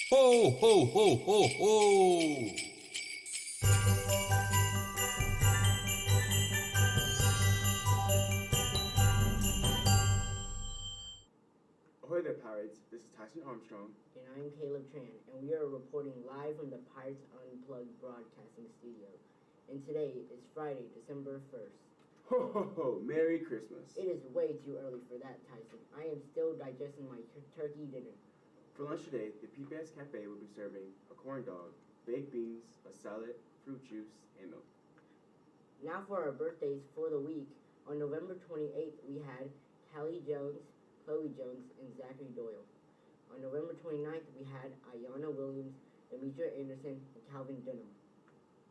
Ho, ho, ho, ho, ho! Ahoy there, Pirates. This is TYSON Armstrong. And I'm Caleb Tran, and we are reporting live from the Pirates Unplugged broadcasting studio. And today is Friday, December 1st. Ho, ho, ho! Merry Christmas. It is way too early for that, Tyson. I am still digesting my turkey dinner. For lunch today, the PBS Cafe will be serving a corn dog, baked beans, a salad, fruit juice, and milk. Now for our birthdays for the week. On November 28th, we had Callie Jones, Chloe Jones, and Zachary Doyle. On November 29th, we had Ayanna Williams, Demetria Anderson, and Calvin Dunham.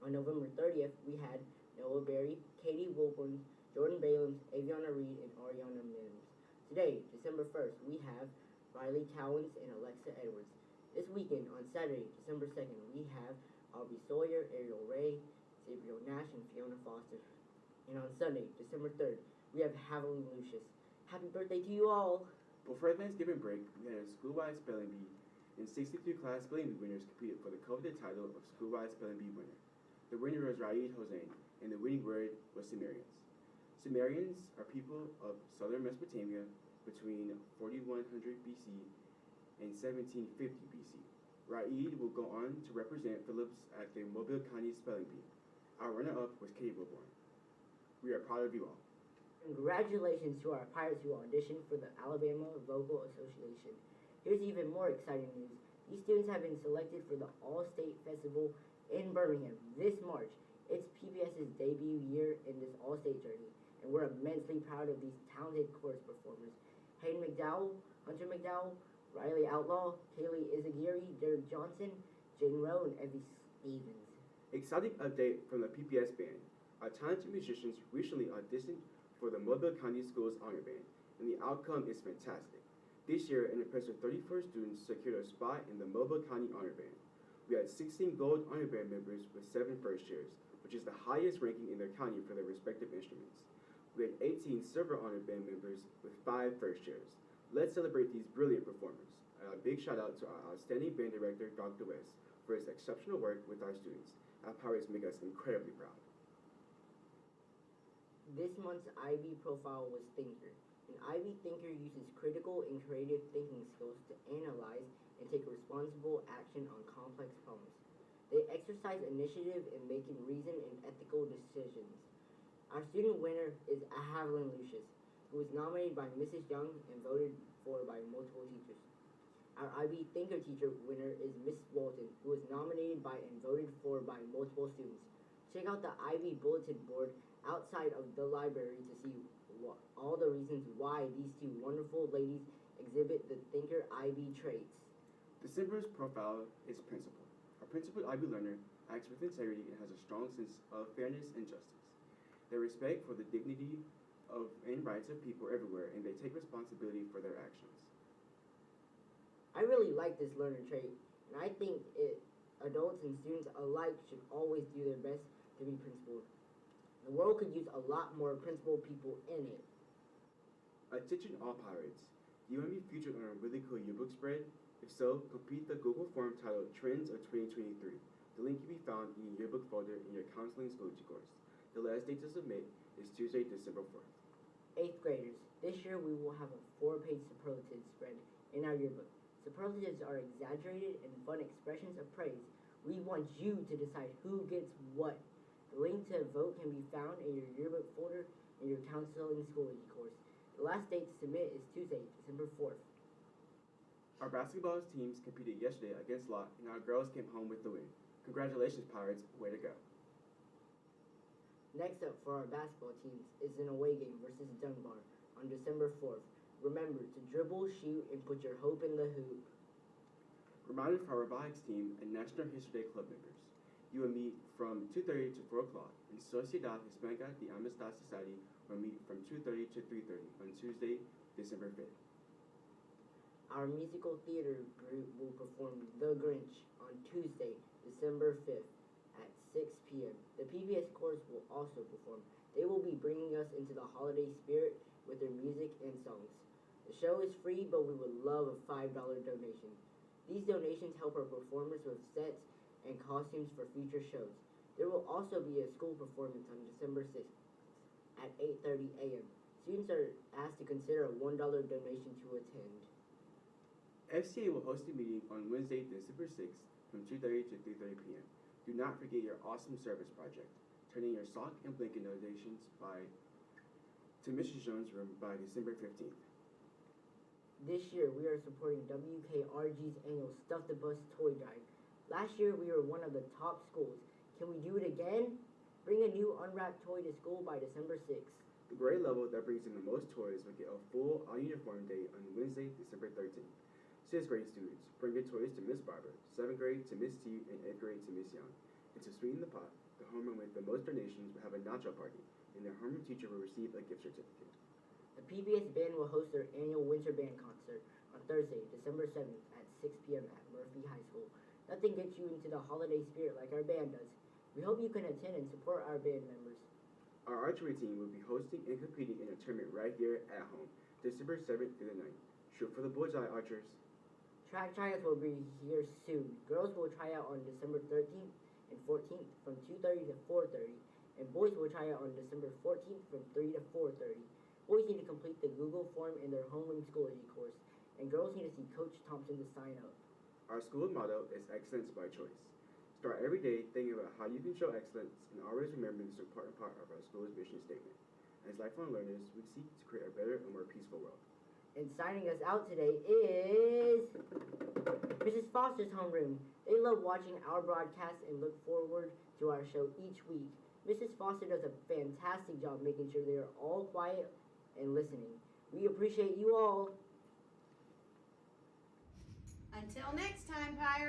On November 30th, we had Noah Berry, Katie Wilburn, Jordan Balaams, Aviana Reed, and Ariana Mims. Today, December 1st, we have Riley Cowens and Alexa Edwards. This weekend, on Saturday, December 2nd, we have Aubrey Sawyer, Ariel Ray, Sabriel Nash, and Fiona Foster. And on Sunday, December 3rd, we have Haviland Lucius. Happy birthday to you all! Before Thanksgiving break, we had a school-wide spelling bee, and 62 class spelling bee winners competed for the coveted title of school-wide spelling bee winner. The winner was Raid Hossein, and the winning word was Sumerians. Sumerians are people of southern Mesopotamia between 4100 BC and 1750 BC. Raid will go on to represent Phillips at the Mobile County Spelling Bee. Our runner-up was Katie Wilborn. We are proud of you all. Congratulations to our Pirates who auditioned for the Alabama Vocal Association. Here's even more exciting news. These students have been selected for the All-State Festival in Birmingham this March. It's PBS's debut year in this All-State journey, and we're immensely proud of these talented chorus performers. Hayden McDowell, Hunter McDowell, Riley Outlaw, Kaylee Izagiri, Derek Johnson, Jaden Rowe, and Evie Stevens. Exciting update from the PPS Band. Our talented musicians recently auditioned for the Mobile County Schools Honor Band, and the outcome is fantastic. This year, an impressive 34 students secured a spot in the Mobile County Honor Band. We had 16 Gold Honor Band members with 7 first years, which is the highest ranking in their county for their respective instruments. We had 18 Silver Honor Band members with 5 first years. Let's celebrate these brilliant performers. A big shout out to our outstanding band director, Dr. West, for his exceptional work with our students. Our Pirates make us incredibly proud. This month's IB profile was Thinker. An IB thinker uses critical and creative thinking skills to analyze and take responsible action on complex problems. They exercise initiative in making reasoned and ethical decisions. Our student winner is Haviland Lucius, who was nominated by Mrs. Young and voted for by multiple teachers. Our IB Thinker teacher winner is Miss Walton, who was nominated by and voted for by multiple students. Check out the IB bulletin board outside of the library to see all the reasons why these two wonderful ladies exhibit the Thinker IB traits. December's profile is Principled. A principled IB learner acts with integrity and has a strong sense of fairness and justice. They respect for the dignity of and rights of people everywhere, and they take responsibility for their actions. I really like this learner trait, and I think adults and students alike should always do their best to be principled. The world could use a lot more principled people in it. Attention all Pirates. Do you want to be featured on a really cool yearbook spread? If so, complete the Google form titled Trends of 2023. The link can be found in your yearbook folder in your counseling school course. The last date to submit is Tuesday, December 4th. 8th graders, this year we will have a 4-page superlative spread in our yearbook. Superlatives are exaggerated and fun expressions of praise. We want you to decide who gets what. The link to vote can be found in your yearbook folder in your counseling school course. The last date to submit is Tuesday, December 4th. Our basketball teams competed yesterday against Locke, and our girls came home with the win. Congratulations, Pirates. Way to go. Next up for our basketball teams is an away game versus Dunbar on December 4th. Remember to dribble, shoot, and put your hope in the hoop. Reminder for our robotics team and National History Day Club members. You will meet from 2:30 to 4 o'clock, and Sociedad Hispánica de Amistad Society will meet from 2:30 to 3:30 on Tuesday, December 5th. Our musical theater group will perform The Grinch on Tuesday, December 5th at 6 p.m. The PBS chorus will also perform. They will be bringing us into the holiday spirit with their music and songs. The show is free, but we would love a $5 donation. These donations help our performers with sets and costumes for future shows. There will also be a school performance on December 6th at 8:30 a.m. Students are asked to consider a $1 donation to attend. FCA will host a meeting on Wednesday, December 6th from 2:30 to 3:30 p.m. Do not forget your awesome service project. Turn in your sock and blanket donations to Mrs. Jones' room by December 15th. This year, we are supporting WKRG's annual Stuff the Bus toy drive. Last year, we were one of the top schools. Can we do it again? Bring a new unwrapped toy to school by December 6th. The grade level that brings in the most toys will get a full all-uniform day on Wednesday, December 13th. 6th grade students, bring your toys to Miss Barber, 7th grade to Miss T, and 8th grade to Miss Young. And to sweeten the pot, the homeroom with the most donations will have a nacho party, and the homeroom teacher will receive a gift certificate. The PBS Band will host their annual Winter Band concert on Thursday, December 7th at 6 p.m. at Murphy High School. Nothing gets you into the holiday spirit like our band does. We hope you can attend and support our band members. Our archery team will be hosting and competing in a tournament right here at home, December 7th through the 9th. Shoot for the bullseye, archers. Track tryouts will be here soon. Girls will try out on December 13th and 14th from 2:30 to 4:30, and boys will try out on December 14th from 3 to 4:30. Boys need to complete the Google form in their homeroom Schoology course, and girls need to see Coach Thompson to sign up. Our school motto is excellence by choice. Start every day thinking about how you can show excellence and always remember this important part of our school's mission statement. As lifelong learners, we seek to create a better and more peaceful world. And signing us out today is Mrs. Foster's homeroom. They love watching our broadcasts and look forward to our show each week. Mrs. Foster does a fantastic job making sure they are all quiet and listening. We appreciate you all. Until next time, Pirates.